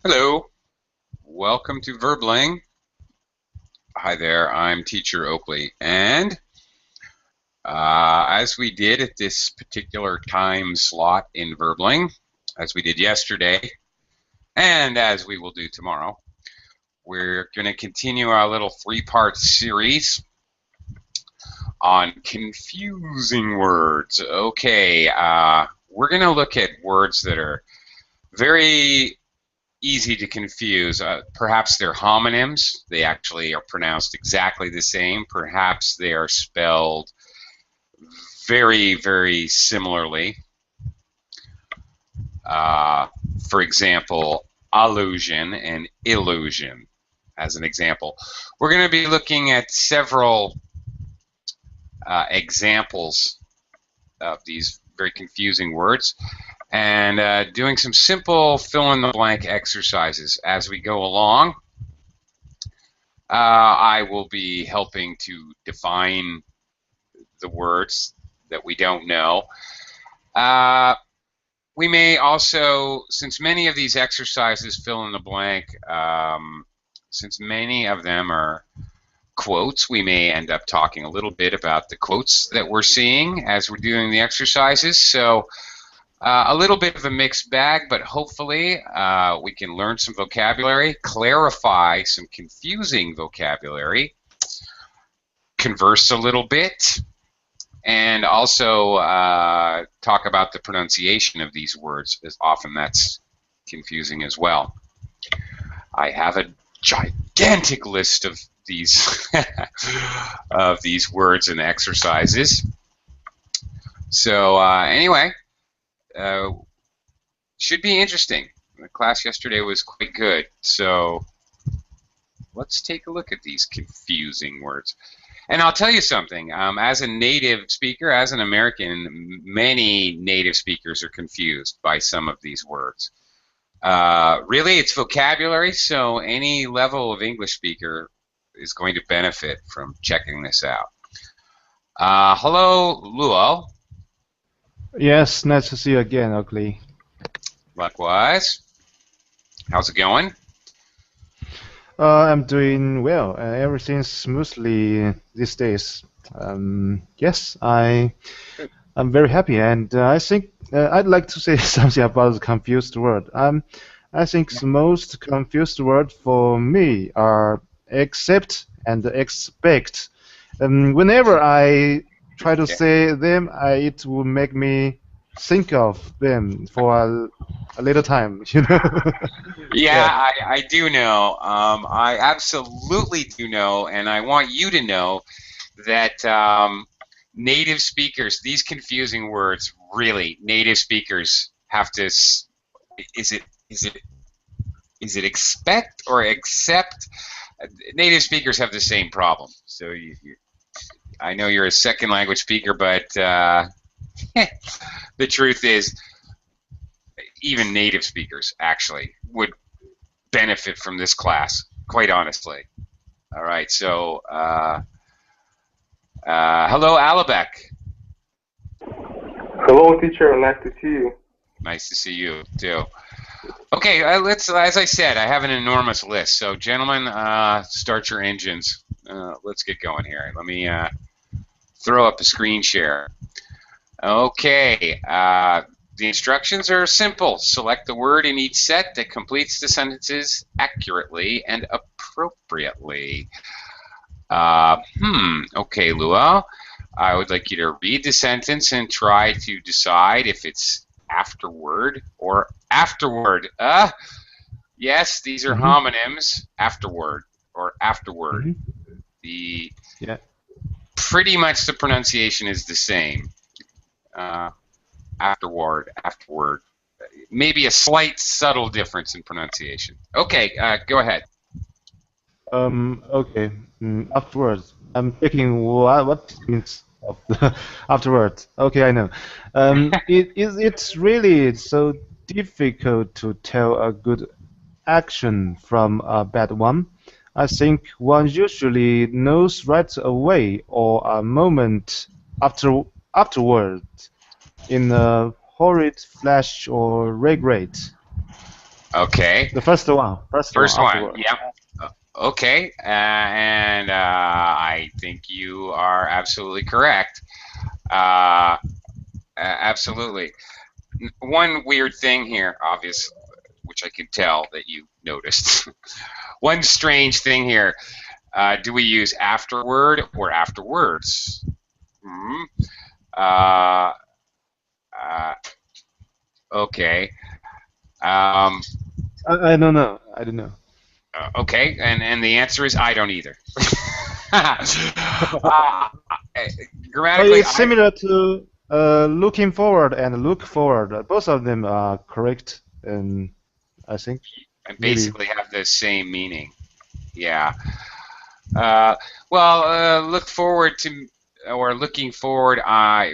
Hello, welcome to Verbling. Hi there, I'm Teacher Oakley, and as we did at this particular time slot in Verbling, as we did yesterday, and as we will do tomorrow, we're going to continue our little three-part series on confusing words. Okay, we're going to look at words that are very easy to confuse. Perhaps they're homonyms. They actually are pronounced exactly the same. Perhaps they are spelled very, very similarly. For example, allusion and illusion, as an example. We're going to be looking at several examples of these very confusing words and doing some simple fill-in-the-blank exercises as we go along. I will be helping to define the words that we don't know. We may also, since many of these exercises fill in the blank, since many of them are quotes, we may end up talking a little bit about the quotes that we're seeing as we're doing the exercises. So a little bit of a mixed bag, but hopefully we can learn some vocabulary, clarify some confusing vocabulary, converse a little bit, and also talk about the pronunciation of these words, as often that's confusing as well. I have a gigantic list of these of these words and exercises. So anyway, should be interesting. The class yesterday was quite good, so let's take a look at these confusing words. And I'll tell you something, as a native speaker, as an American, many native speakers are confused by some of these words. Really, it's vocabulary, so any level of English speaker is going to benefit from checking this out. Hello, Luo. Yes, nice to see you again, Oakley. Likewise. How's it going? I'm doing well. Everything's smoothly these days. Yes, I'm very happy, and I think I'd like to say something about the confused word. I think the most confused word for me are accept and expect. Whenever I try to say them, it will make me think of them for a little time, you know. Yeah, I do know. I absolutely do know, and I want you to know that native speakers, these confusing words, really, native speakers have to. Is it expect or accept? Native speakers have the same problem. So I know you're a second language speaker, but the truth is, even native speakers actually would benefit from this class, quite honestly. All right, so hello, Alabek. Hello, teacher. Nice to see you. Nice to see you too. Okay, let's. As I said, I have an enormous list. So, gentlemen, start your engines. Let's get going here. Let me throw up a screen share. Okay. The instructions are simple. Select the word in each set that completes the sentences accurately and appropriately. Okay, Lua. I would like you to read the sentence and try to decide if it's afterward or afterward. Yes, these are homonyms. Afterward or afterward. Pretty much the pronunciation is the same. Afterward. Maybe a slight, subtle difference in pronunciation. Okay, go ahead. Okay. Afterwards, I'm thinking what means of the afterwards. Okay, I know. It's really so difficult to tell a good action from a bad one. I think one usually knows right away or a moment afterward in a horrid flash or regret. Okay. The first one. First one. Afterward. Yep. Okay. And I think you are absolutely correct. Absolutely. One weird thing here, obviously, which I can tell that you noticed. One strange thing here. Do we use afterward or afterwards? Hmm. Uh, okay. Um, I don't know. I don't know. okay, and the answer is I don't either. But Grammatically, it's similar to looking forward and look forward. Both of them are correct, and I think I maybe. basically have the same meaning. Yeah. Well, look forward to, or looking forward.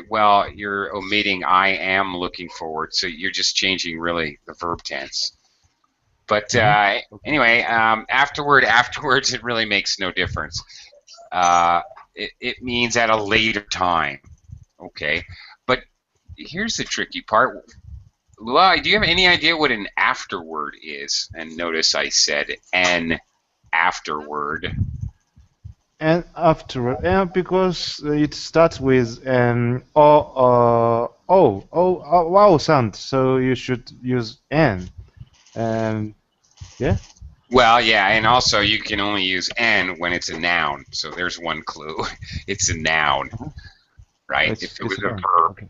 Well, you're omitting I am looking forward, so you're just changing really the verb tense. But anyway, afterwards, it really makes no difference. It means at a later time. Okay, but here's the tricky part. Luai, do you have any idea what an afterword is? And notice I said an afterword. And afterward, and because it starts with an wow sound, so you should use an. Yeah. Well, yeah, and also you can only use n when it's a noun. So there's one clue. It's a noun, right? If it was a verb, okay.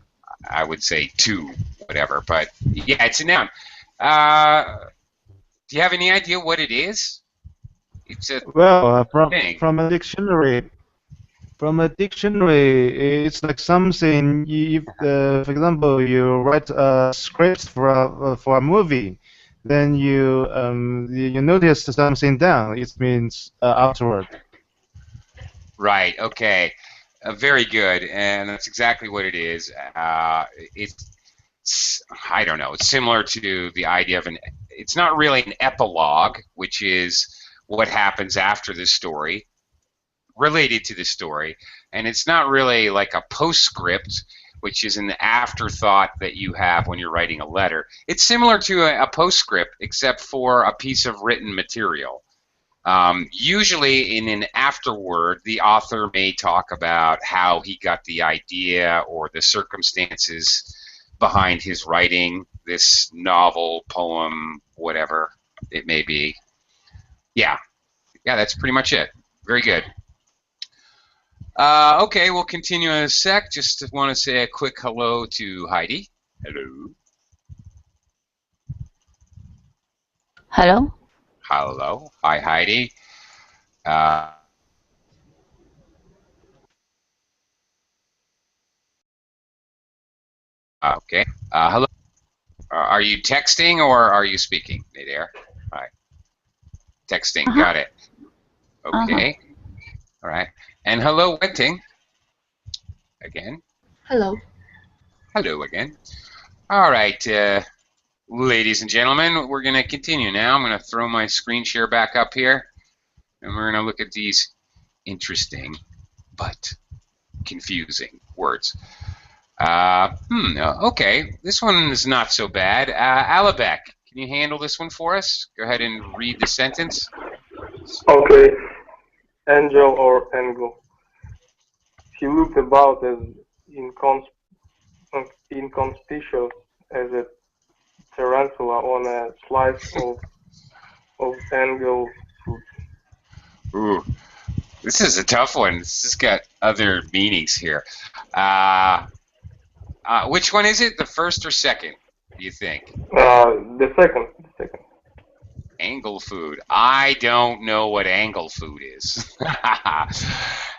I would say to, whatever. But yeah, it's a noun. Do you have any idea what it is? It's a thing. From a dictionary. From a dictionary, it's like something. If, for example, you write a script for a movie, then you notice something down. It means afterward. Right. Okay. Very good, and that's exactly what it is. It's I don't know. It's similar to the idea of an. It's not really an epilogue, which is what happens after the story, related to the story, and it's not really like a postscript, which is an afterthought that you have when you're writing a letter. It's similar to a postscript, except for a piece of written material. Usually in an afterword, the author may talk about how he got the idea or the circumstances behind his writing this novel, poem, whatever it may be. Yeah, that's pretty much it. Very good. Okay, we'll continue in a sec. Just want to say a quick hello to Heidi. Hello. Hello. Hello. Hi, Heidi. Okay. Hello. Are you texting or are you speaking? Hey there. All right. Texting. Got it. Okay. All right. And hello, Wenting. Again. Hello. Hello again. All right, ladies and gentlemen, we're going to continue now. I'm going to throw my screen share back up here, and we're going to look at these interesting but confusing words. Okay, this one is not so bad. Alabek, can you handle this one for us? Go ahead and read the sentence. Okay. Angel or angle. He looked about as inconspicuous as a tarantula on a slice of angle food. Ooh, this is a tough one. This has got other meanings here. Which one is it? The first or second, do you think? The second. Angle food. I don't know what angle food is.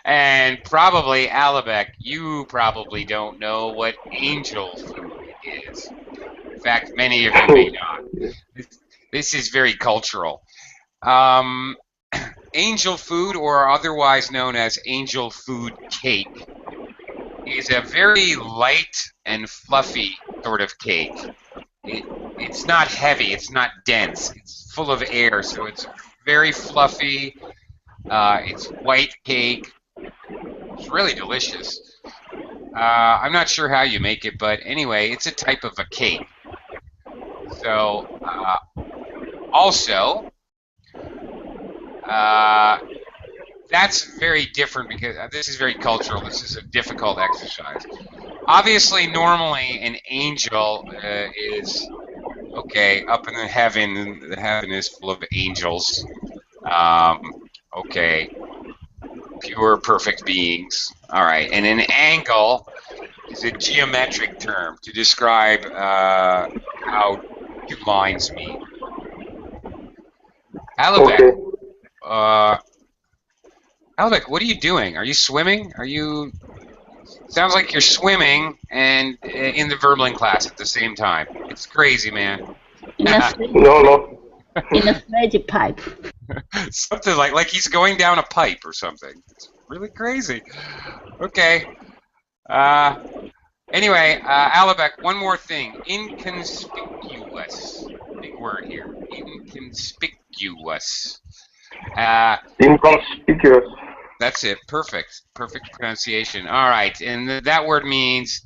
And probably, Alabek, you probably don't know what angel food is. In fact, many of you may not. This is very cultural. Angel food, or otherwise known as angel food cake, is a very light and fluffy sort of cake. It's not heavy, it's not dense, it's full of air, so it's very fluffy. It's white cake. It's really delicious. I'm not sure how you make it, but anyway, it's a type of a cake. So Also, that's very different because this is very cultural. This is a difficult exercise. Obviously, normally an angel is okay up in the heaven. The heaven is full of angels. Okay, pure, perfect beings. All right, and an angle is a geometric term to describe how two lines meet. Alabek, Alabek, what are you doing? Are you swimming? Are you? Sounds like you're swimming and in the Verbling class at the same time. It's crazy, man. No. In a magic pipe. Something like he's going down a pipe or something. It's really crazy. Okay. Anyway, Alabek, one more thing. Inconspicuous. Big word here. Inconspicuous. Inconspicuous. That's it. Perfect. Perfect pronunciation. All right. And that word means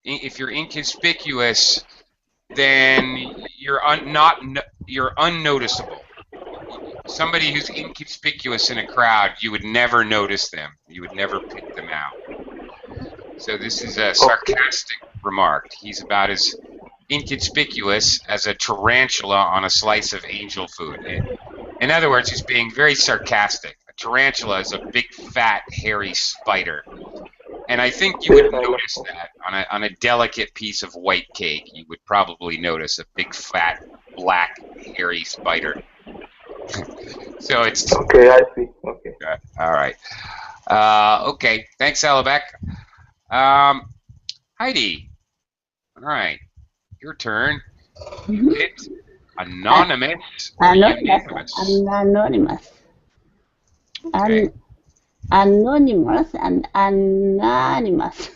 if you're inconspicuous, then you're unnoticeable. Somebody who's inconspicuous in a crowd, you would never notice them. You would never pick them out. So this is a sarcastic remark. He's about as inconspicuous as a tarantula on a slice of angel food. In other words, he's being very sarcastic. A tarantula is a big, fat, hairy spider. And I think you would notice that on a delicate piece of white cake. You would probably notice a big, fat, black, hairy spider. So it's... Okay, I see. Okay. All right. Okay, thanks, Alabek. Heidi. All right, your turn. You hit anonymous or unanimous. Anonymous. Okay. Anonymous and anonymous.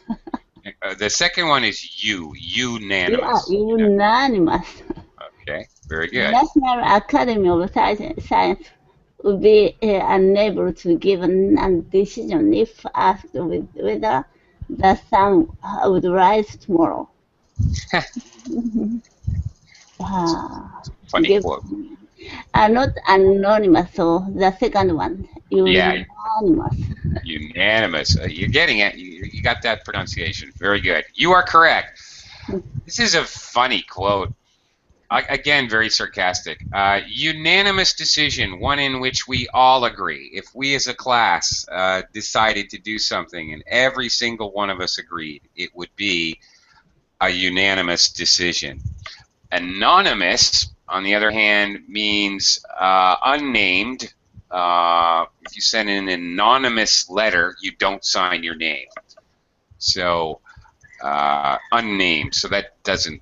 The second one is unanimous. Yeah, unanimous. Okay, very good. National Academy of Science would be unable to give a decision if asked whether the sun would rise tomorrow. Funny quote. Not anonymous, so the second one. Unanimous. Unanimous. You're getting it. You got that pronunciation. Very good. You are correct. This is a funny quote. Again, very sarcastic. Unanimous decision, one in which we all agree. If we as a class decided to do something and every single one of us agreed, it would be a unanimous decision. Anonymous, on the other hand, means unnamed. If you send in an anonymous letter, you don't sign your name. So, unnamed. So that doesn't...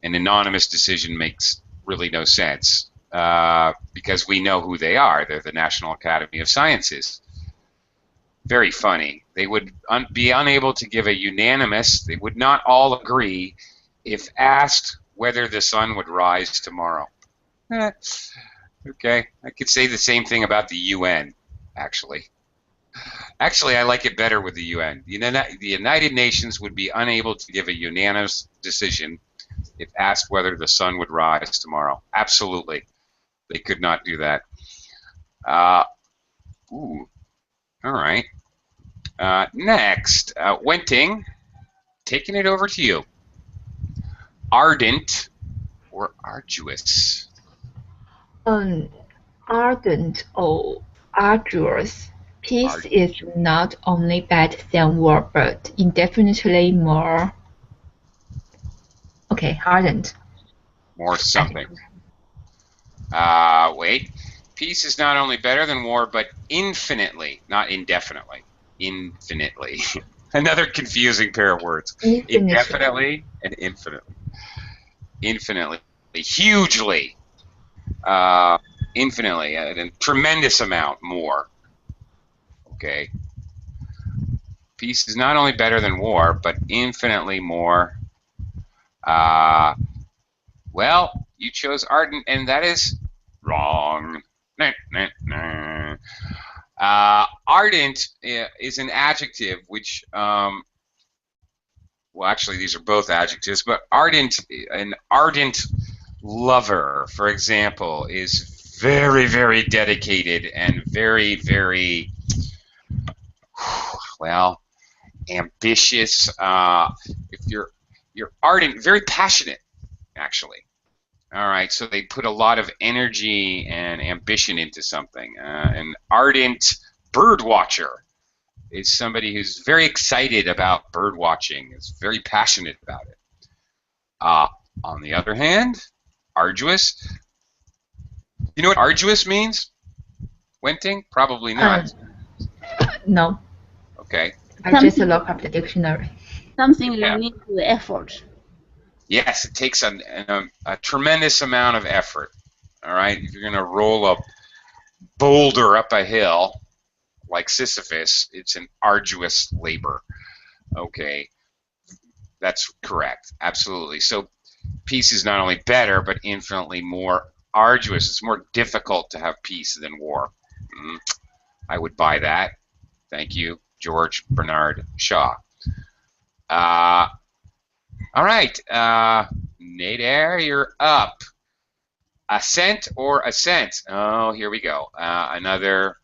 An anonymous decision makes really no sense because we know who they are. They're the National Academy of Sciences. Very funny. They would be unable to give a unanimous, they would not all agree if asked whether the sun would rise tomorrow. Okay, I could say the same thing about the UN, actually. Actually, I like it better with the UN. The United Nations would be unable to give a unanimous decision if asked whether the sun would rise tomorrow. Absolutely. They could not do that. All right. Next, Wenting, taking it over to you. Ardent or arduous? Ardent or arduous. Peace is not only better than war, but indefinitely more. Okay, ardent. More something. Wait. Peace is not only better than war, but infinitely, not indefinitely. Infinitely. Another confusing pair of words. Indefinitely and infinitely. Infinitely. Hugely. Infinitely. A tremendous amount more. Okay. Peace is not only better than war, but infinitely more. Well, you chose ardent, and that is wrong. Ardent is an adjective which, well, actually, these are both adjectives, but an ardent lover, for example, is very, very dedicated and very, very, well, ambitious. If you're ardent, very passionate, actually. All right, so they put a lot of energy and ambition into something. An ardent bird watcher is somebody who's very excited about bird watching, is very passionate about it. On the other hand, arduous. You know what arduous means? Wenting? Probably not. No. Okay. I just look up the dictionary. Something Yeah. you need to effort. Yes, it takes a tremendous amount of effort. All right, if you're going to roll a boulder up a hill like Sisyphus, it's an arduous labor. Okay, that's correct. Absolutely. So peace is not only better, but infinitely more arduous. It's more difficult to have peace than war. I would buy that. Thank you, George Bernard Shaw. All right, Nader, you're up. Ascent or Ascent? Oh, here we go. Another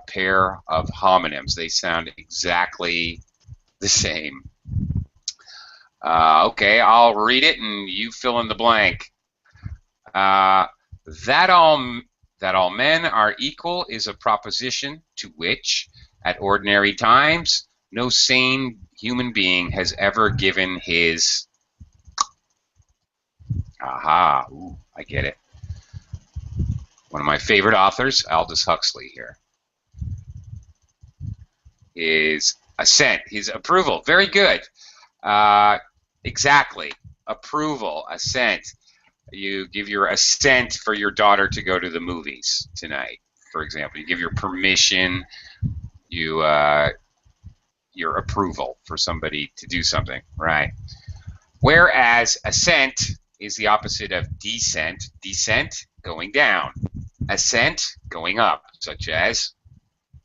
pair of homonyms. They sound exactly the same. Okay, I'll read it and you fill in the blank. That all men are equal is a proposition to which, at ordinary times, no sane human being has ever given his... Aha, ooh, I get it. One of my favorite authors, Aldous Huxley here, is assent, his approval. Very good. Exactly. Approval, assent. You give your assent for your daughter to go to the movies tonight, for example. You give your permission, your approval for somebody to do something, right? Whereas assent is the opposite of descent. Descent, going down. Ascent, going up, such as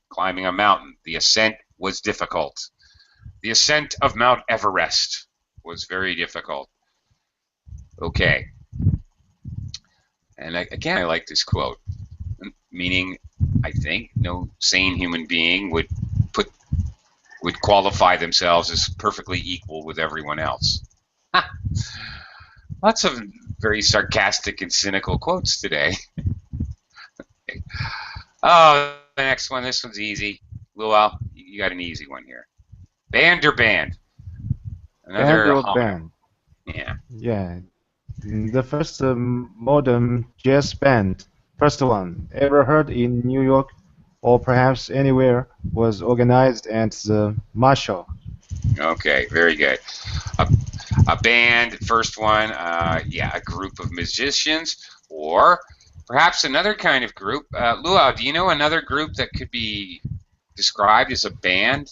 climbing a mountain. The ascent was difficult. The ascent of Mount Everest was very difficult. Okay. And again, I like this quote, meaning I think no sane human being would qualify themselves as perfectly equal with everyone else. Ha. Lots of very sarcastic and cynical quotes today. Okay. Oh, the next one. This one's easy. Luau, you got an easy one here. Band or band? Another Band or band? Yeah. Yeah. The first modern jazz band, first one ever heard in New York or perhaps anywhere, was organized at the Marshall. Okay, very good. A band, first one, yeah, a group of musicians, or perhaps another kind of group. Luau, do you know another group that could be described as a band?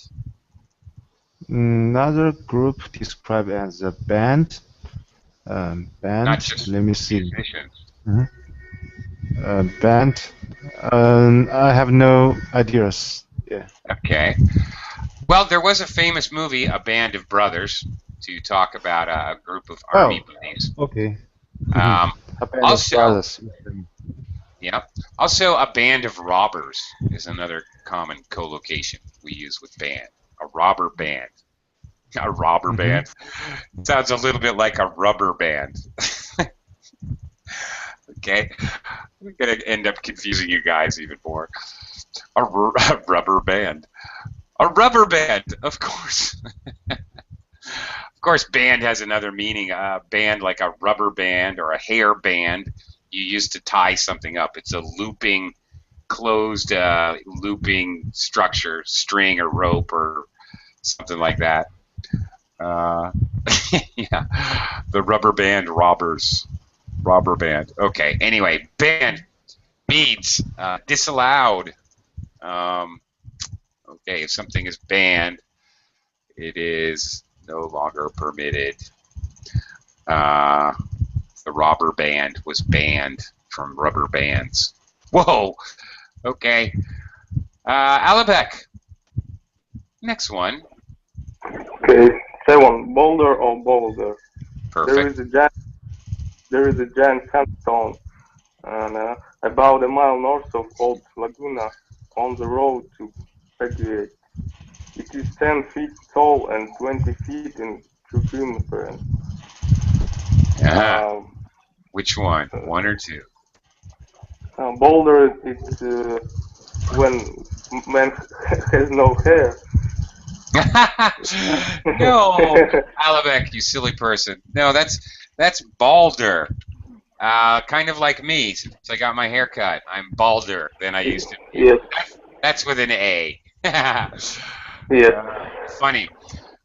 Another group described as a band. Band. Not just Let me see. musicians. Band. I have no ideas. Yeah. Okay. Well, there was a famous movie, A Band of Brothers, to talk about a group of army buddies. Okay. A band also, of brothers. Yeah. Also, a band of robbers is another common collocation we use with band. A robber band. A robber band. Sounds a little bit like a rubber band. Okay. We're going to end up confusing you guys even more. A rubber band. A rubber band, of course. Of course, band has another meaning. A band like a rubber band or a hair band you use to tie something up. It's a looping, closed looping structure, string or rope or something like that. Yeah, the rubber band robbers. Robber band. Okay, anyway, band. Beads. Disallowed. Okay, if something is banned, it is no longer permitted. The robber band was banned from rubber bands. Whoa! Okay. Alabek. Next one. Okay, 7. Boulder or Boulder? Perfect. There is a giant there is a giant sandstone and, about a mile north of Old Laguna on the road to Emigrate. It is 10 feet tall and 20 feet in circumference. Which one? One or two? Boulder, it's when man has no hair. No, Alabek, you silly person. No, that's Boulder. Kind of like me, since I got my hair cut. I'm balder than I used to be. Yes. That's with an A. Yes. Funny.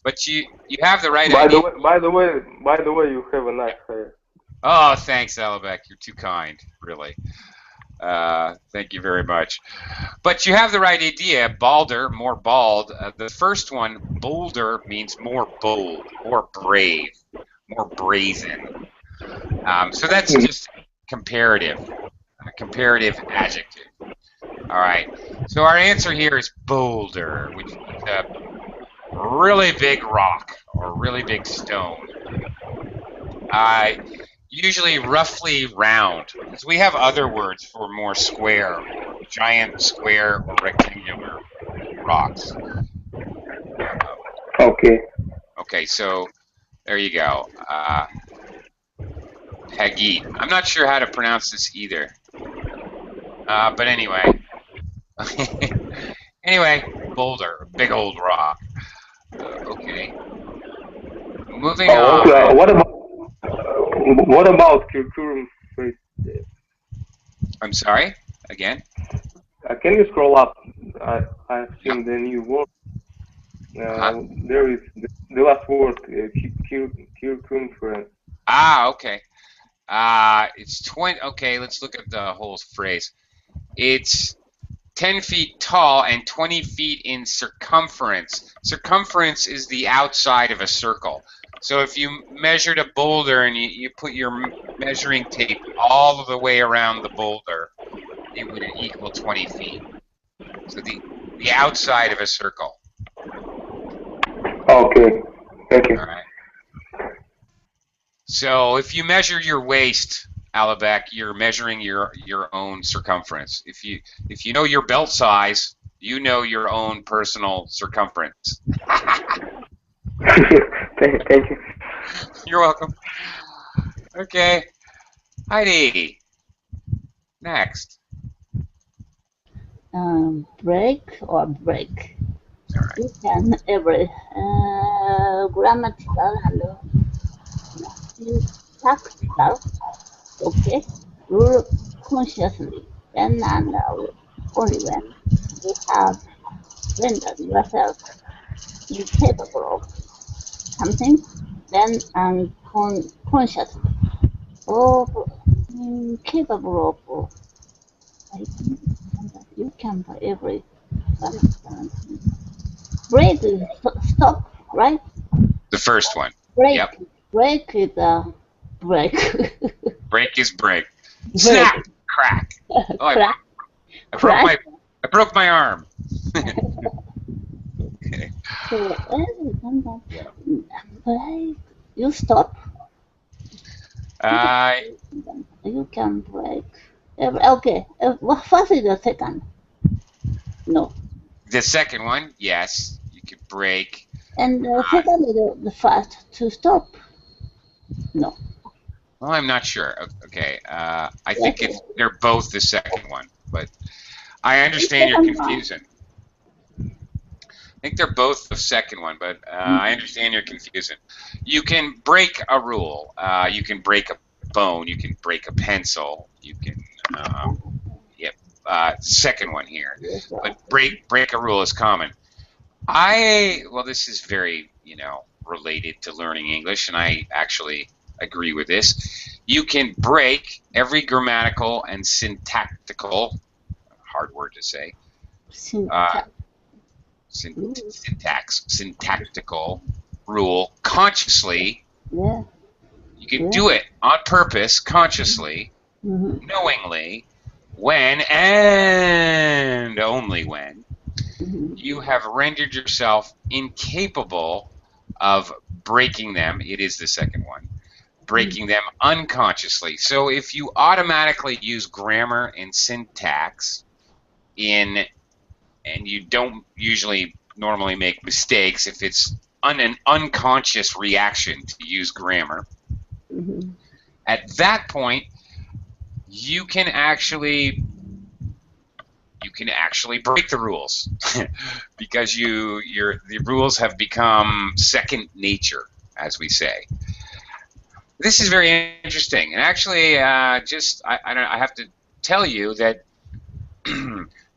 But you have the right By idea. the way, you have a nice hair. Oh, thanks, Alabek. You're too kind, really. Thank you very much. But you have the right idea. Balder, more bald. The first one, Boulder, means more bold, more brave, more brazen. So that's just comparative, a comparative adjective. All right. So our answer here is Boulder, which is a really big rock or really big stone. Usually roughly round, because we have other words for more square, giant square or rectangular rocks. Okay. Okay, so there you go. Hedi. I'm not sure how to pronounce this either. But anyway. Anyway, Boulder, big old rock. Okay. Moving on. Okay. What about curriculum? I'm sorry? Again? Can you scroll up? I've seen the new word. There is the last word, circumference. Okay. It's 20. Okay, let's look at the whole phrase. It's 10 feet tall and 20 feet in circumference. Circumference is the outside of a circle. So if you measured a boulder and you put your measuring tape all the way around the boulder, it would equal 20 feet. So the outside of a circle. Okay. Thank you. All right. So if you measure your waist, Alabek, you're measuring your own circumference. If you know your belt size, you know your own personal circumference. Thank you. You're welcome. Okay. Hedi. Next. Break or break. All right. You can every grammatical and tactical. Okay. Rule consciously. When and only when you have rendered yourself incapable of something, then unconsciously or incapable of I think you can by every break is stop, right? The first one. Break. Yep. Break is break. Break is break. Snap. Crack. Oh, Crack. I broke my arm. Okay. So every time break, you stop. You can break. Okay. What is the second? No. The second one, yes, you could break. And the second is the first to stop. No. Well, I'm not sure. Okay, I think they're both the second one, but I understand your confusion. I think they're both the second one, but I understand your confusion. You can break a rule. You can break a bone. You can break a pencil. You can, second one here. But break a rule is common. Well, this is very, related to learning English, and I actually agree with this. You can break every grammatical and syntactical, hard word to say, syntactical rule consciously. Yeah. You can do it on purpose, consciously, knowingly, when and only when you have rendered yourself incapable of breaking them. It is the second one. breaking them unconsciously. So if you automatically use grammar and syntax and you don't usually normally make mistakes if it's an unconscious reaction to use grammar, at that point you can actually break the rules because the rules have become second nature, as we say. This is very interesting, and actually, I have to tell you that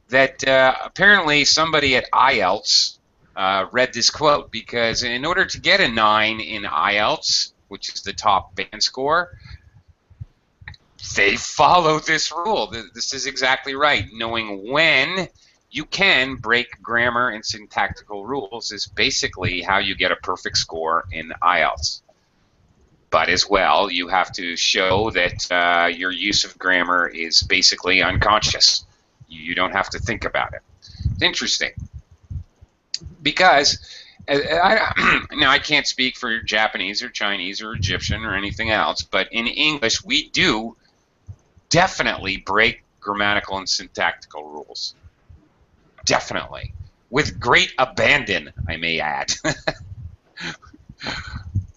that apparently somebody at IELTS read this quote, because in order to get a 9 in IELTS, which is the top band score, they follow this rule. This is exactly right. Knowing when you can break grammar and syntactical rules is basically how you get a perfect score in IELTS. But as well, you have to show that your use of grammar is basically unconscious. You don't have to think about it. It's interesting. Because now I can't speak for Japanese or Chinese or Egyptian or anything else, but in English we do definitely break grammatical and syntactical rules. Definitely. With great abandon, I may add.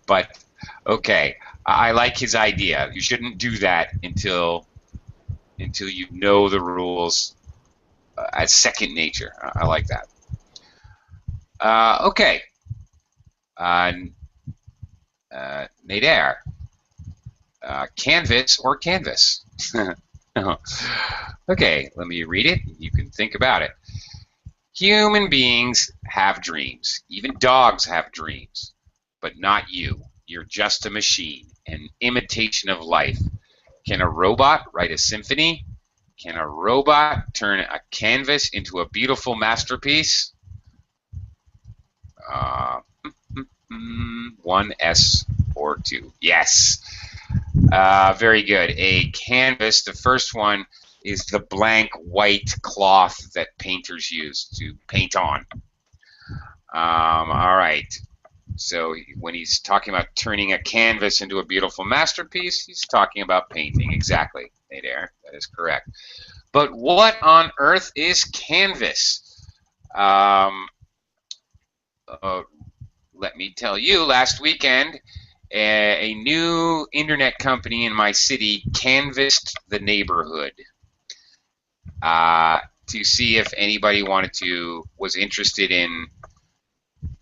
But, okay, I like his idea. You shouldn't do that until you know the rules as second nature. I like that. Okay. Nader. Canvas or canvas? Okay, let me read it. You can think about it. Human beings have dreams. Even dogs have dreams. But not you. You're just a machine, an imitation of life. Can a robot write a symphony? Can a robot turn a canvas into a beautiful masterpiece? 1 S or 2. Yes. Very good. A canvas, the first one, is the blank white cloth that painters use to paint on. All right. So when he's talking about turning a canvas into a beautiful masterpiece, he's talking about painting. Exactly, Nader. That is correct. But what on earth is canvas? Let me tell you, last weekend, a new internet company in my city canvassed the neighborhood to see if anybody was interested in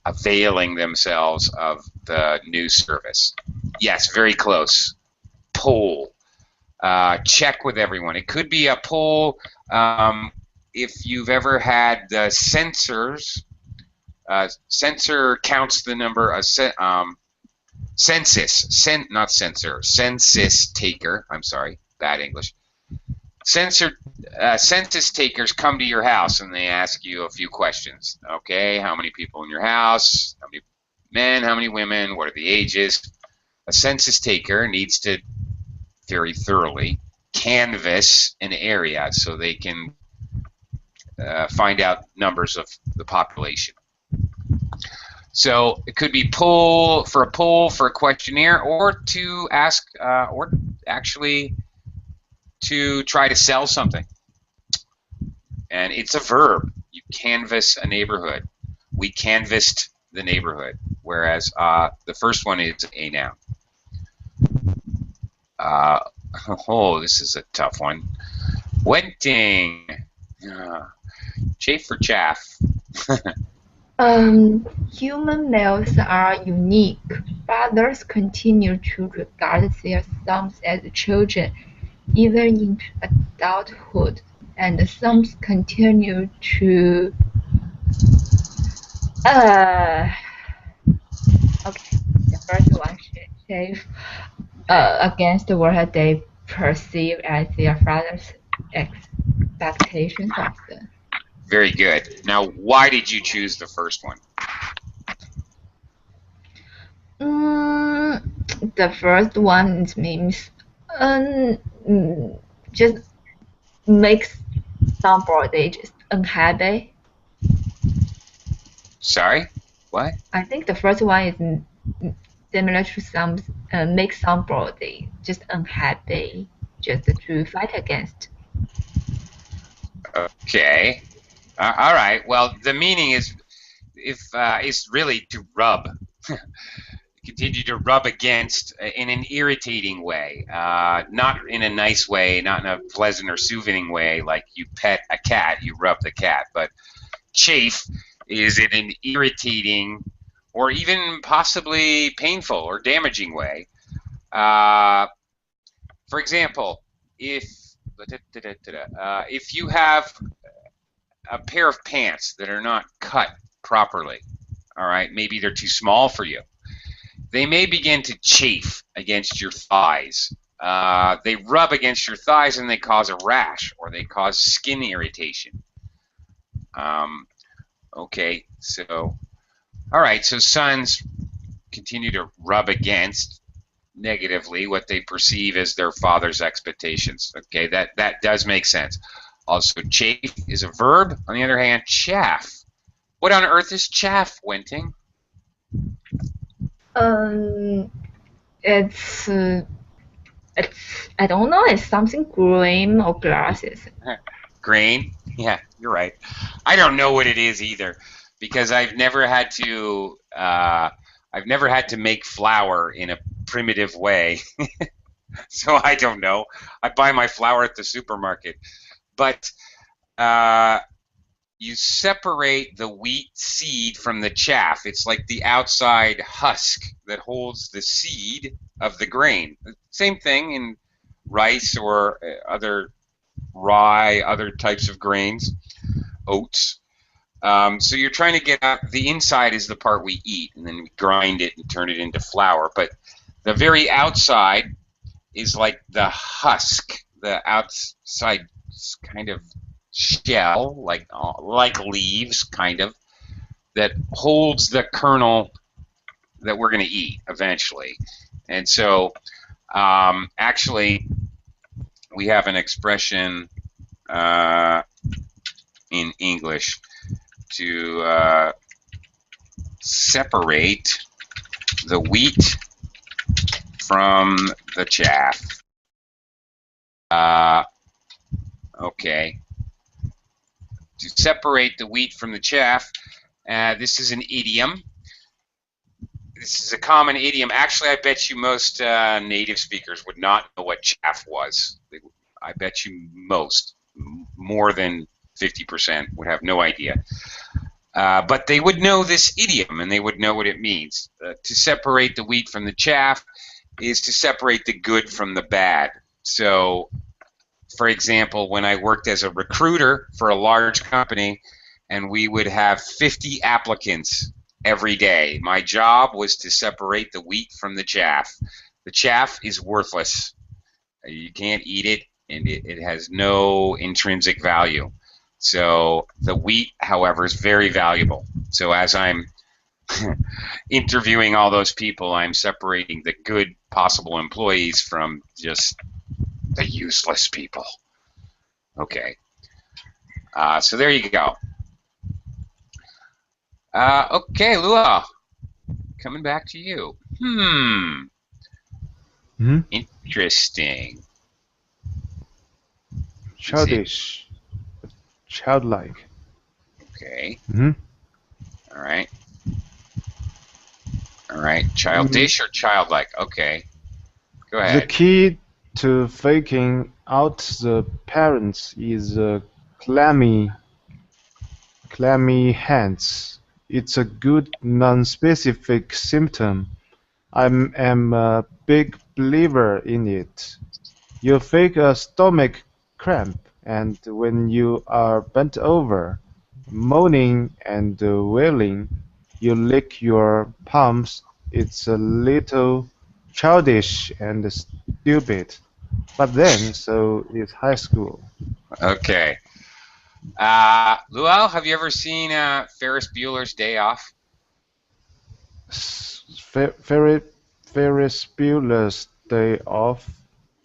availing themselves of the new service. Yes, very close. Poll. Check with everyone. It could be a poll if you've ever had the sensors. Sensor counts the number of census taker. I'm sorry, bad English. Census takers come to your house and they ask you a few questions. Okay, how many people in your house? How many men? How many women? What are the ages? A census taker needs to very thoroughly canvass an area so they can find out numbers of the population. So it could be poll for a questionnaire, or to ask, or actually to try to sell something. And it's a verb. You canvass a neighborhood. We canvassed the neighborhood, whereas the first one is a noun. Oh, this is a tough one. Wenting. Chaff for chaff. Human males are unique. Fathers continue to regard their sons as children, even into adulthood, and sons continue to. Okay, the first one, Chaff, against what they perceive as their father's expectations of them. Very good. Now, why did you choose the first one? The first one means just makes somebody just unhappy. Sorry? What? I think the first one is similar to some make somebody just unhappy, just to fight against. Okay. All right. Well, the meaning is is really to rub. Continue to rub against in an irritating way, not in a nice way, not in a pleasant or soothing way, like you pet a cat, you rub the cat, but chafe is in an irritating or even possibly painful or damaging way. For example, if you have a pair of pants that are not cut properly, all right, maybe they're too small for you, they may begin to chafe against your thighs. They rub against your thighs and they cause a rash or they cause skin irritation. Okay, so, all right, so sons continue to rub against negatively what they perceive as their father's expectations. Okay, that does make sense. Also, chafe is a verb. On the other hand, chaff. What on earth is chaff, Wenting? It's I don't know. It's something green or glasses. Grain? Yeah, you're right. I don't know what it is either, because I've never had to make flour in a primitive way, so I don't know. I buy my flour at the supermarket, but you separate the wheat seed from the chaff. It's like the outside husk that holds the seed of the grain. Same thing in rice or other rye, other types of grains, oats. So you're trying to get out, the inside is the part we eat, and then we grind it and turn it into flour. But the very outside is like the husk, the outside kind of shell, like leaves, kind of, that holds the kernel that we're going to eat eventually. And so, actually, we have an expression in English to separate the wheat from the chaff. Okay. To separate the wheat from the chaff, this is an idiom. This is a common idiom. Actually, I bet you most native speakers would not know what chaff was. I bet you most, more than 50%, would have no idea. But they would know this idiom, and they would know what it means. To separate the wheat from the chaff is to separate the good from the bad. So, for example, when I worked as a recruiter for a large company, and we would have 50 applicants every day, my job was to separate the wheat from the chaff. The chaff is worthless. You can't eat it, and it has no intrinsic value. So the wheat, however, is very valuable. So as I'm interviewing all those people, I'm separating the good possible employees from just the useless people. Okay. So there you go. Okay, Lua, coming back to you. Interesting. Childish. Childlike. Okay. All right. All right. Childish or childlike? Okay. Go ahead. The key to faking out the parents is clammy hands. It's a good non-specific symptom. I am a big believer in it. You fake a stomach cramp, and when you are bent over, moaning and wailing, you lick your palms. It's a little childish and stupid. But then, so is high school. Okay. Luau, have you ever seen Ferris Bueller's Day Off? Ferris Bueller's Day Off.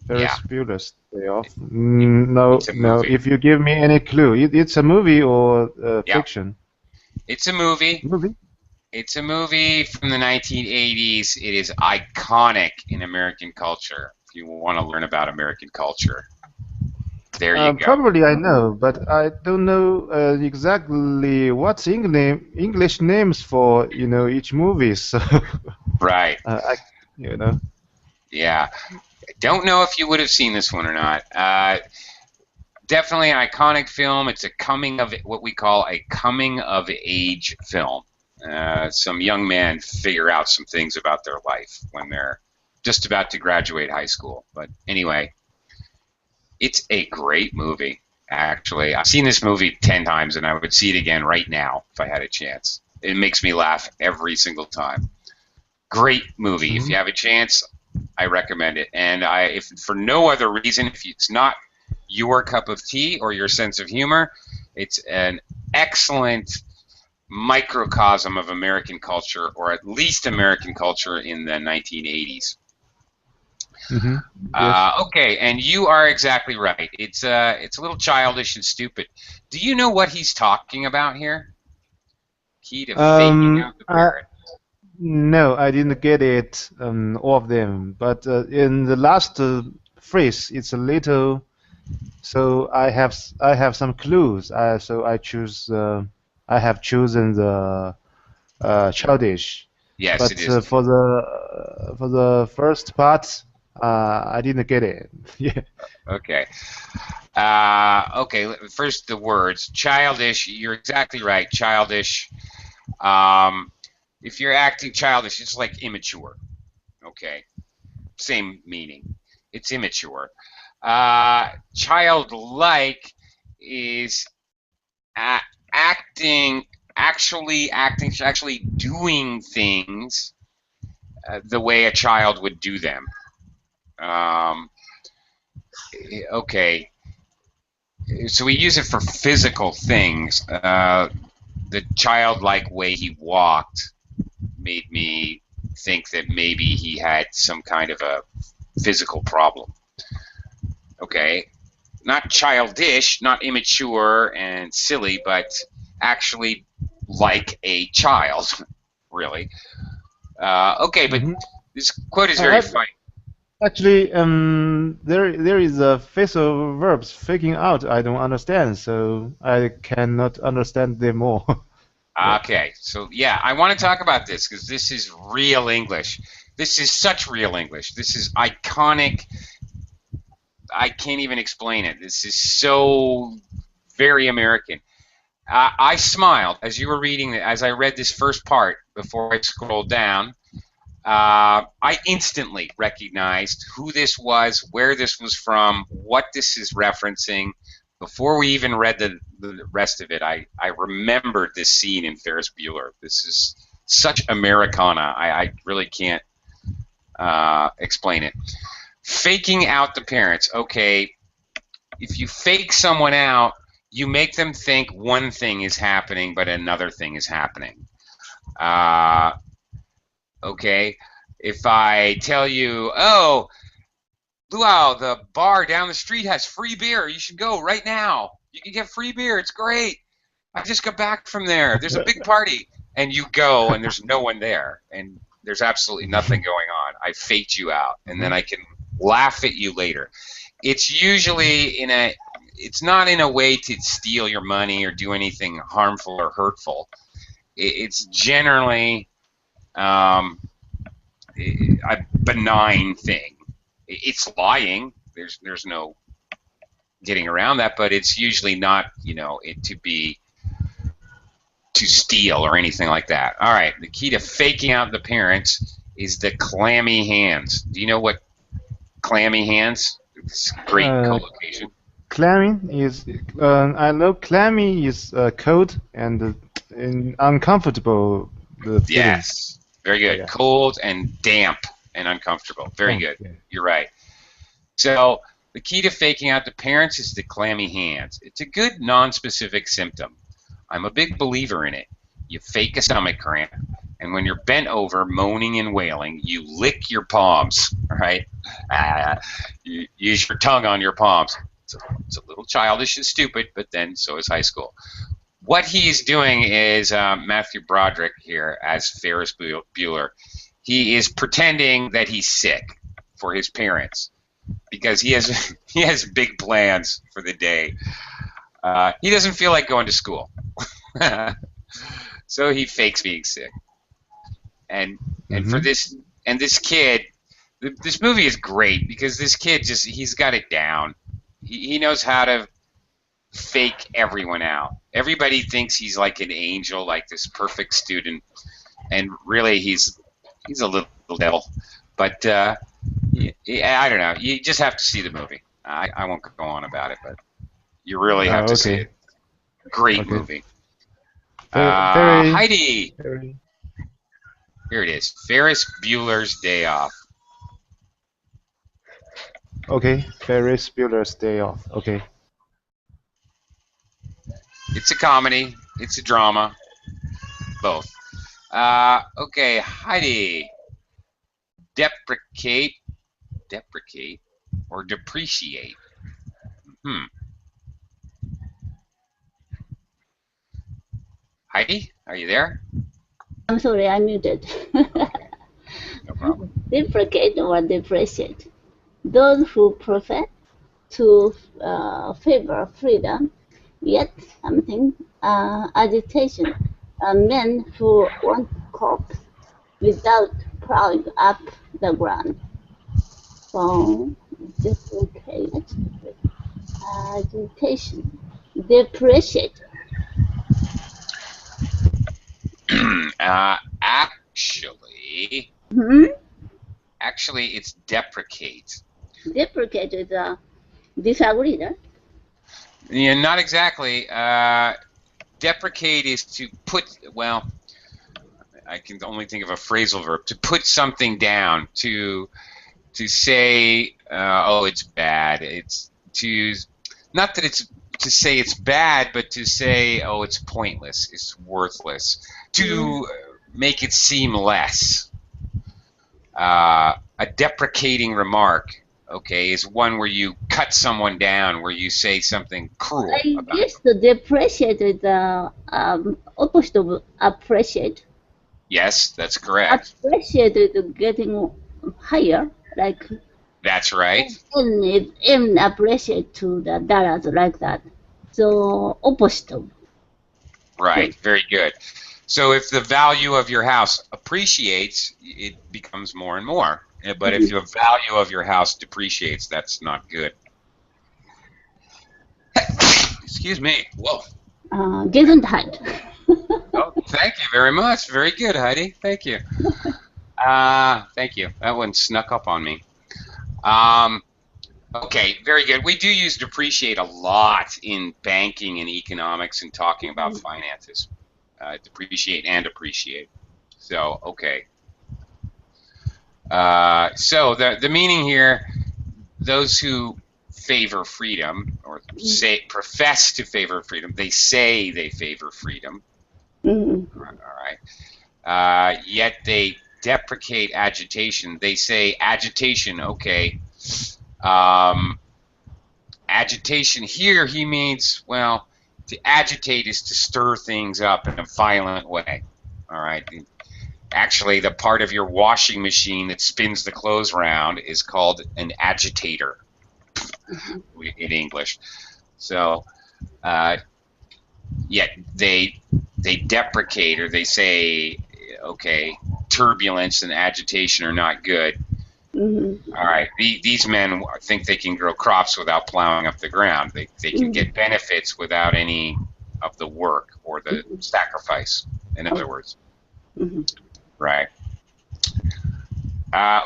Ferris Bueller's Day Off. No. If you give me any clue, it's a movie or fiction. It's a movie. Movie. It's a movie from the 1980s. It is iconic in American culture. If you want to learn about American culture, there you go. Probably I know, but I don't know exactly what's English names for each movie. So Right. you know. Yeah. Don't know if you would have seen this one or not. Definitely an iconic film. It's what we call a coming of age film. Some young men figure out some things about their life when they're just about to graduate high school. But anyway, it's a great movie, actually. I've seen this movie 10 times, and I would see it again right now if I had a chance. It makes me laugh every single time. Great movie. If you have a chance, I recommend it. And if for no other reason, if it's not your cup of tea or your sense of humor, it's an excellent microcosm of American culture, or at least American culture in the 1980s. Mm-hmm. Yes. Okay, and you are exactly right. It's a little childish and stupid. Do you know what he's talking about here? Key to faking out the parent. No, I didn't get it, all of them. But in the last phrase, it's a little. So I have some clues. So I have chosen the childish. Yes, But it is. for the first part, I didn't get it. Yeah. Okay. Okay. First, the words childish. You're exactly right. Childish. If you're acting childish, it's like immature. Okay. Same meaning. It's immature. Childlike is actually doing things the way a child would do them. Okay. So we use it for physical things. The childlike way he walked made me think that maybe he had some kind of a physical problem. Okay, not childish, not immature and silly, but actually like a child, really. Okay, but this quote is very funny. Actually, there is a phrasal verbs faking out. I don't understand, so I cannot understand them all. Okay, so yeah, I want to talk about this because this is real English. This is such real English. This is iconic. I can't even explain it. This is so very American. I smiled as you were reading, as I read this first part before I scrolled down. I instantly recognized who this was, where this was from, what this is referencing. Before we even read the rest of it, I remembered this scene in Ferris Bueller. This is such Americana. I really can't explain it. Faking out the parents. Okay, if you fake someone out, you make them think one thing is happening, but another thing is happening. Okay, if I tell you, oh, Luau, the bar down the street has free beer. You should go right now. You can get free beer. It's great. I just got back from there. There's a big party. And you go, and there's no one there. And there's absolutely nothing going on. I faked you out. And then I can laugh at you later. It's usually it's not in a way to steal your money or do anything harmful or hurtful. It's generally a benign thing. It's lying. There's no getting around that, but it's usually not, to steal or anything like that. All right, the key to faking out the parents is the clammy hands. Do you know what clammy hands? It's great collocation. Clammy is, I know clammy is cold and uncomfortable. Yes, very good. Yeah. Cold and damp and uncomfortable. Very good. Yeah. You're right. So the key to faking out the parents is the clammy hands. It's a good non-specific symptom. I'm a big believer in it. You fake a stomach cramp, and when you're bent over, moaning and wailing, you lick your palms, right? You use your tongue on your palms. It's a little childish and stupid, but then so is high school. what he's doing is Matthew Broderick here as Ferris Bueller. He is pretending that he's sick for his parents because he has big plans for the day. He doesn't feel like going to school, so he fakes being sick. And for this kid, this movie is great because this kid he's got it down. He knows how to fake everyone out. Everybody thinks he's like an angel, like this student, and really he's a little devil. But I don't know. You just have to see the movie. I won't go on about it, but you really have to see it. Great movie. Hedi. Here it is. Ferris Bueller's Day Off. Okay, Ferris Bueller's Day Off. Okay. It's a comedy. It's a drama. Both. Okay, Hedi. Deprecate, or depreciate. Hedi, are you there? I'm sorry, I muted. No problem. Deprecate or depreciate. Those who prefer to favor freedom, yet something agitation. Men who want cops without plowing up the ground. So, deprecate, agitation, depreciate. Actually, it's deprecate. Deprecate is disagree, right? Yeah, not exactly. Deprecate is to put, well, I can only think of a phrasal verb, to put something down, to say, oh, it's bad. It's to, not that it's to say it's bad, but to say, oh, it's pointless, it's worthless, to make it seem less. A deprecating remark, okay, is one where you cut someone down, where you say something cruel. I guess the depreciate is the opposite of appreciate. Yes, that's correct. Appreciate is getting higher, like. That's right. And appreciate to the dollars like that. So opposite. Right. Very good. So if the value of your house appreciates, it becomes more and more. But if the value of your house depreciates, that's not good. Excuse me. Whoa. Gesundheit. Oh, thank you very much. Very good, Hedi. Thank you. Thank you. That one snuck up on me. Okay, very good. We do use depreciate a lot in banking and economics and talking about finances. Depreciate and appreciate. So, okay. So the meaning here, those who favor freedom or profess to favor freedom, they say they favor freedom. All right. Yet they deprecate agitation. They say agitation, okay. Agitation here, he means, well, to agitate is to stir things up in a violent way. All right. Actually, the part of your washing machine that spins the clothes around is called an agitator in English. So, yet they deprecate, or they say, okay, turbulence and agitation are not good. All right, these men think they can grow crops without plowing up the ground. They can get benefits without any of the work or the sacrifice, in other words. Right.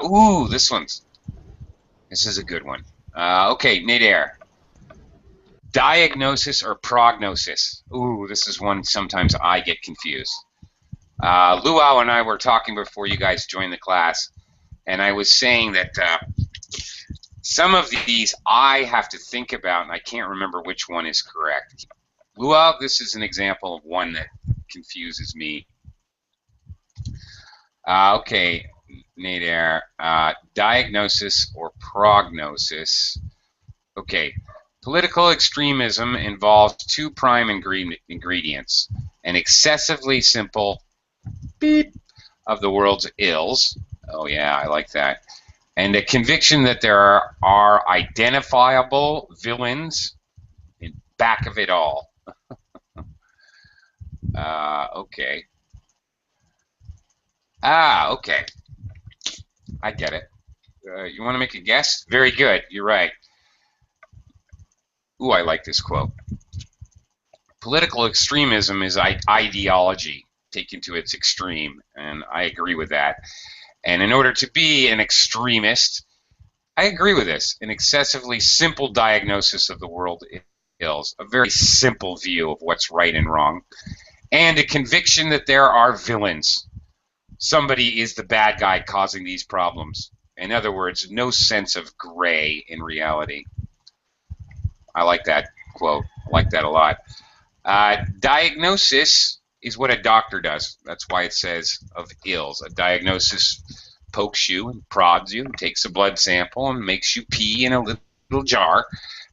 Ooh, this is a good one. Okay, Nader. Diagnosis or prognosis? Ooh, this is one sometimes I get confused. Luau and I were talking before you guys joined the class, and I was saying that some of these I have to think about, and I can't remember which one is correct. Luau, this is an example of one that confuses me. Okay, Nader, diagnosis or prognosis. Okay, Political extremism involves two prime ingredients: an excessively simple beep of the world's ills. Oh yeah, I like that. And a conviction that there are identifiable villains in back of it all. Okay. Okay. I get it. You want to make a guess? Very good. You're right. Ooh, I like this quote. Political extremism is ideology taken to its extreme, and I agree with that. And in order to be an extremist, I agree with this. An excessively simple diagnosis of the world ills, a very simple view of what's right and wrong, and a conviction that there are villains. Somebody is the bad guy causing these problems. In other words, no sense of gray in reality. I like that quote. I like that a lot. Diagnosis is what a doctor does. That's why it says of ills. A diagnosis pokes you and prods you, takes a blood sample and makes you pee in a little jar,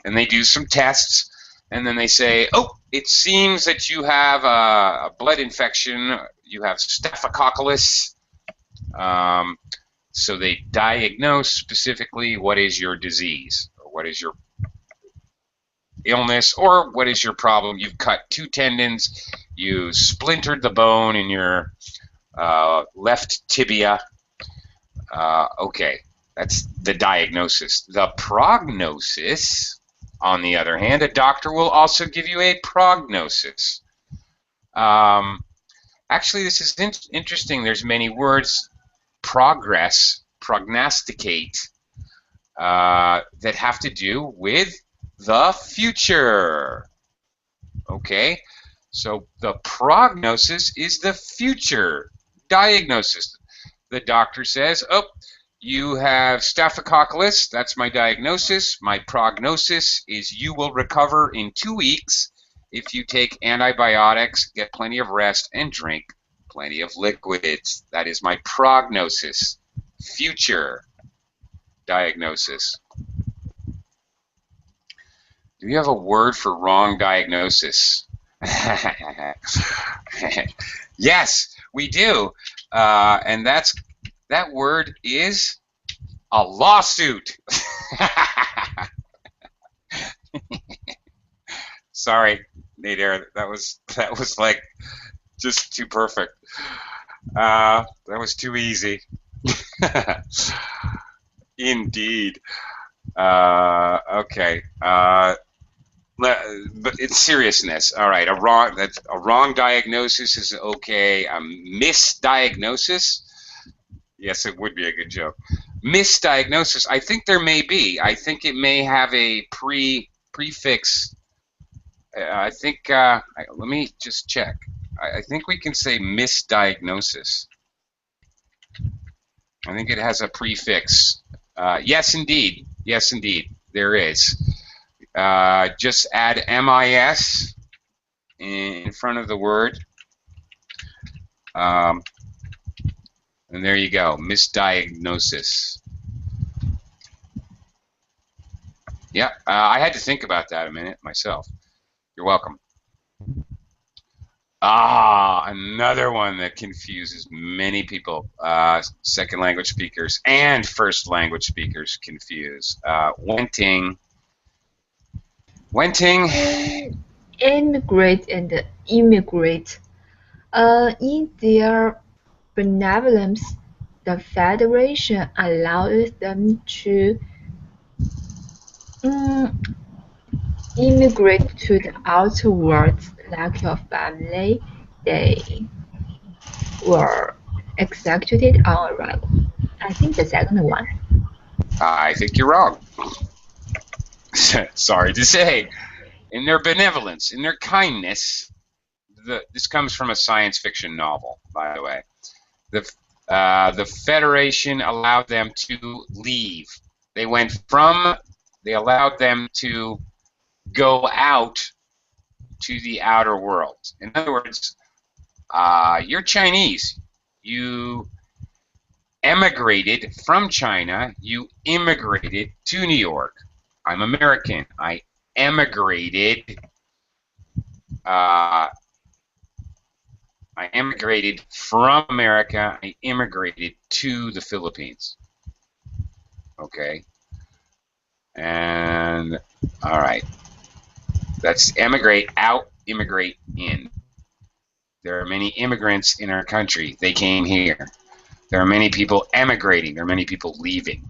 and they do some tests, and then they say, oh, it seems that you have a blood infection, you have Staphylococcus. So they diagnose specifically what is your disease, or what is your illness, or what is your problem. You've cut 2 tendons, you splintered the bone in your left tibia. Okay, that's the diagnosis. The prognosis, on the other hand, a doctor will also give you a prognosis. Actually, this is interesting. There's many words, progress, prognosticate, that have to do with the future. Okay, so the prognosis is the future diagnosis. The doctor says, oh, you have Staphylococcus, that's my diagnosis. My prognosis is you will recover in 2 weeks if you take antibiotics, get plenty of rest, and drink plenty of liquids. That is my prognosis. Future diagnosis. Do you have a word for wrong diagnosis? Yes, we do. And that word is a lawsuit. Sorry, Nader, that was like just too perfect. That was too easy. Indeed. Okay. But in seriousness, all right, a wrong diagnosis is okay. A misdiagnosis, yes, it would be a good joke. Misdiagnosis, I think there may be. I think it may have a prefix. I think, let me just check. I think we can say misdiagnosis. I think it has a prefix. Yes, indeed. Yes, indeed. There is. Just add MIS in front of the word. And there you go. Misdiagnosis. Yeah, I had to think about that a minute myself. You're welcome. Another one that confuses many people. Second language speakers and first language speakers confuse. Wenting. Emigrate and immigrate. In their benevolence, the Federation allows them to immigrate to the outer world like your family. They were executed on arrival. I think the second one. I think you're wrong. Sorry to say. In their benevolence, in their kindness, this comes from a science fiction novel, by the way. The Federation allowed them to leave. They allowed them to go out to the outer world. In other words, you're Chinese. You emigrated from China. You immigrated to New York. I'm American. I emigrated. I emigrated from America. I immigrated to the Philippines. Okay. And all right. That's emigrate out, immigrate in. There are many immigrants in our country. They came here. There are many people emigrating. There are many people leaving.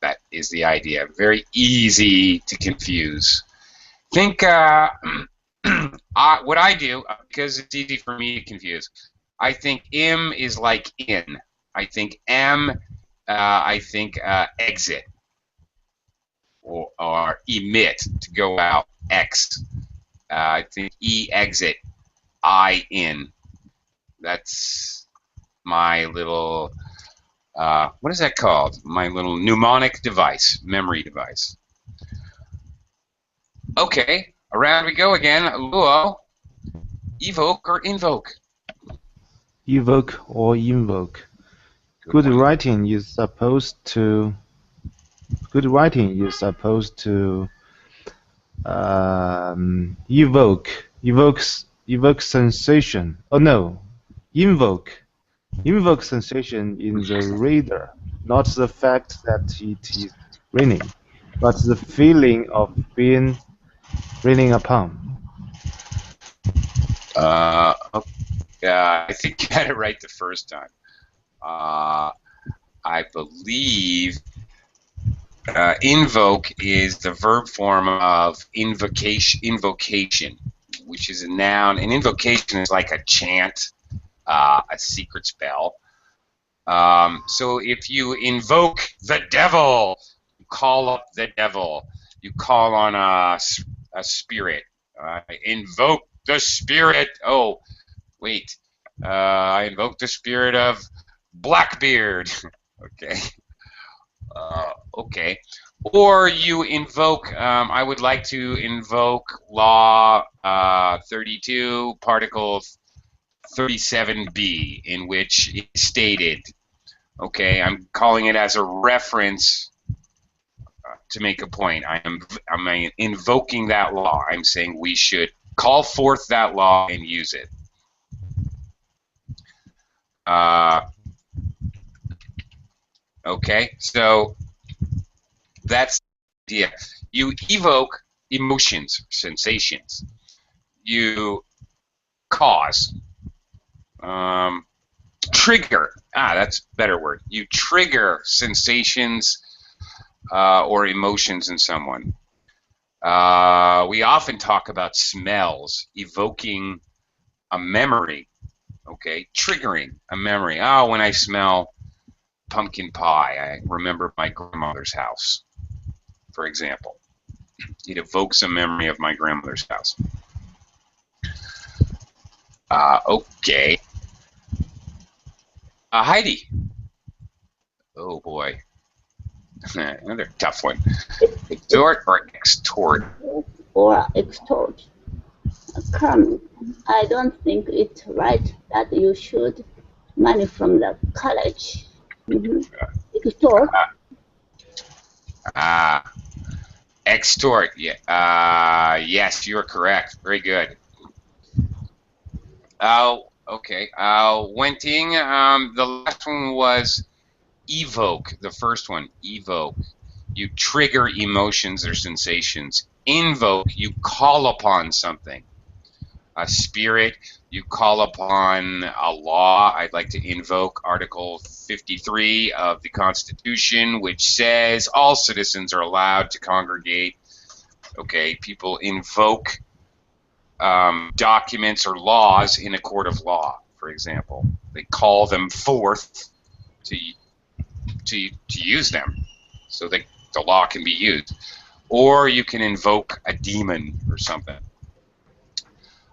That is the idea. Very easy to confuse. Think what I do, because it's easy for me to confuse, I think im is like in. I think I think exit or emit, to go out, x. I think exit, I in. That's my little, what is that called? My little mnemonic device, memory device. Okay, around we go again. Luo, evoke or invoke? Evoke or invoke. Good writing is supposed to evoke sensation. Oh no, invoke sensation in the reader, not the fact that it is raining, but the feeling of being raining upon. I think you had it right the first time. I believe invoke is the verb form of invocation, which is a noun. An invocation is like a chant, a secret spell. So if you invoke the devil, you call up the devil. You call on a spirit. Invoke the spirit. Oh, wait. I invoke the spirit of Blackbeard. Okay. Okay. Or you invoke, I would like to invoke law 32, particle 37b, in which it's stated, okay, I'm calling it as a reference to make a point. I'm invoking that law. I'm saying we should call forth that law and use it. Okay, so that's the idea. You evoke emotions, sensations. You cause, trigger. That's a better word. You trigger sensations or emotions in someone. We often talk about smells, evoking a memory. Okay, triggering a memory. Oh, when I smell pumpkin pie, I remember my grandmother's house, for example. It evokes a memory of my grandmother's house. Okay. Heidi. Oh boy. Another tough one. Extort or extort? Or extort. Come, I don't think it's right that you should money from the college. Extort. Extort. Yeah. Yes, you're correct. Very good. Okay. Wenting. The last one was evoke. The first one, evoke. You trigger emotions or sensations. Invoke. You call upon something. A spirit. You call upon a law. I'd like to invoke Article 53 of the Constitution, which says all citizens are allowed to congregate. Okay, people invoke documents or laws in a court of law, for example. They call them forth to use them so that the law can be used. Or you can invoke a demon or something.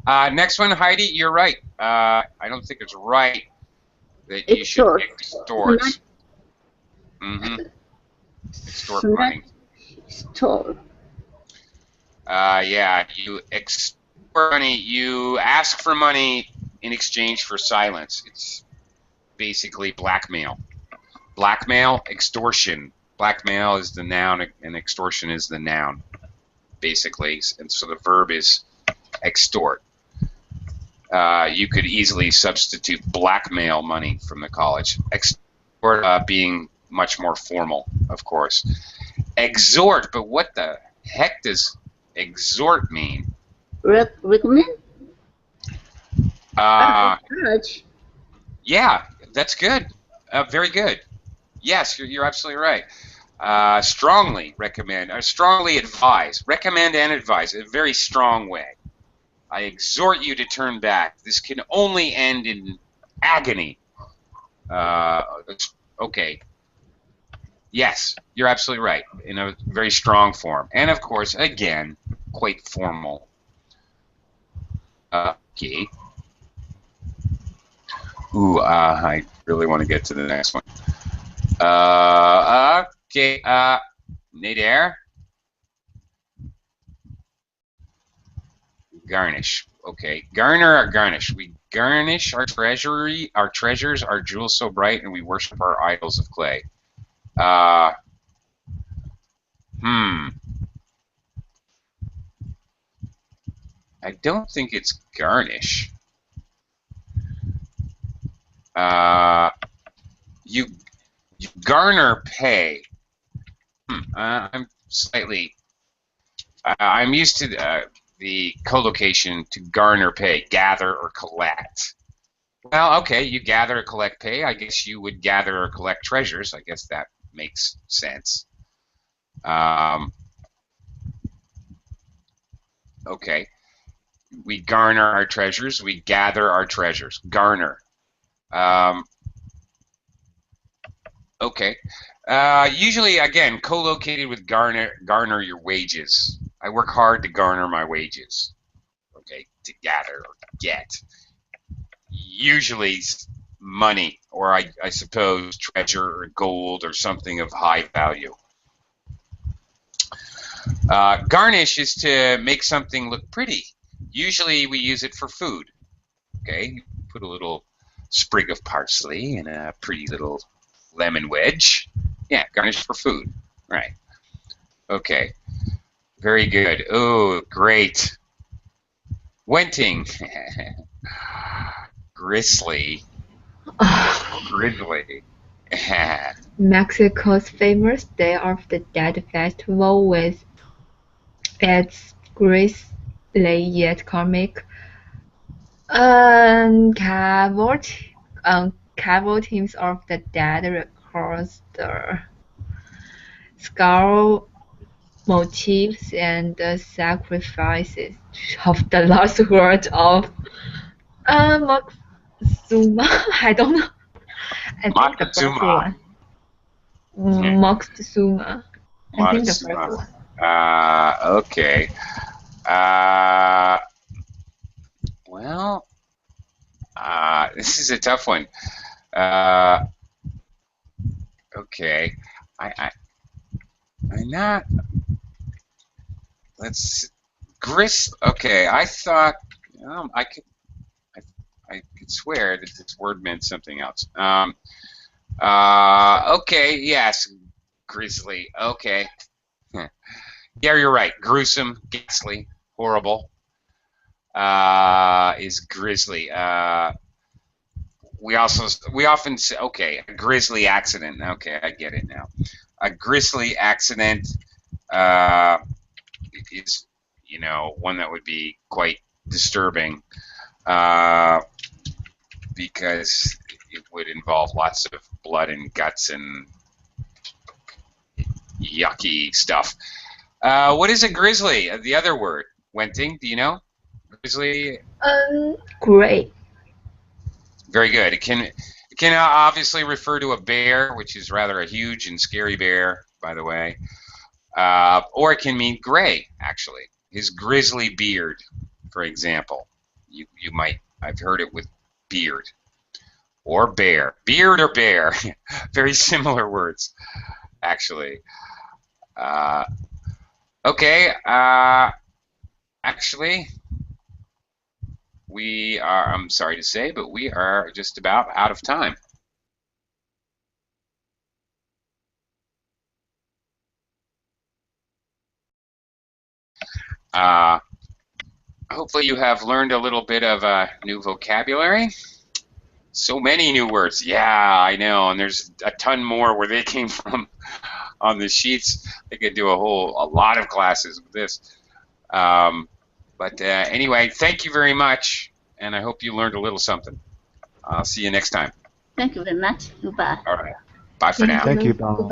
Next one, Heidi, you're right. I don't think it's right that you should extort. Extort money. Extort. Yeah, you extort money. You ask for money in exchange for silence. It's basically blackmail. Blackmail, extortion. Blackmail is the noun, and extortion is the noun, basically, and so the verb is extort. You could easily substitute blackmail money from the college. Extort being much more formal, of course. Exhort, but what the heck does exhort mean? Recommend? Encourage. Yeah, that's good. Very good. Yes, you're absolutely right. Strongly recommend, or strongly advise. Recommend and advise, a very strong way. I exhort you to turn back. This can only end in agony. Okay. Yes, you're absolutely right. In a very strong form. And of course, again, quite formal. Okay. Ooh, I really want to get to the next one. Okay. Nader. Garnish. Okay. Garner or garnish. We garnish our treasury, our treasures, our jewels so bright, and we worship our idols of clay. I don't think it's garnish. You garner pay. I'm slightly. I'm used to the collocation to garner pay, gather or collect. Well, okay, you gather or collect pay. I guess you would gather or collect treasures. I guess that makes sense. Okay. We garner our treasures. We gather our treasures. Garner. Okay. Usually, again, co-located with garner your wages. I work hard to garner my wages. Okay, to gather or get. Usually money, or I suppose treasure or gold or something of high value. Garnish is to make something look pretty. Usually we use it for food. Okay, put a little sprig of parsley and a pretty little lemon wedge. Yeah, garnish for food. Right. Okay. Very good. Oh, great. Wenting. Grizzly. Grizzly. Mexico's famous Day of the Dead festival with its grisly yet comic cavaltines of the dead records the skull motifs and the sacrifices of the last word of Moctezuma. I don't know. I think the first one. Moctezuma. I think the first one. Okay. Well, this is a tough one. Okay. I'm not. Let's Okay, I thought I could swear that this word meant something else. Okay, yes, grizzly. Okay. Yeah, you're right. Gruesome, ghastly, horrible. Is grizzly. We often say, okay, a grisly accident. Okay, I get it now. A grisly accident is, one that would be quite disturbing because it would involve lots of blood and guts and yucky stuff. What is a grizzly? The other word, Wenting, do you know? Grizzly. Gray. Very good. It can obviously refer to a bear, which is rather a huge and scary bear, by the way, or it can mean gray. Actually, his grizzly beard, for example. You might. I've heard it with beard or bear. Beard or bear. Very similar words, actually. Okay. Actually, we are, I'm sorry to say, but we are just about out of time. Hopefully you have learned a little bit of new vocabulary. So many new words. Yeah, I know, and there's a ton more where they came from on the sheets. They could do a lot of classes with this. But anyway, thank you very much, and I hope you learned a little something. I'll see you next time. Thank you very much. Goodbye. All right. Bye for now. Thank you, Bob.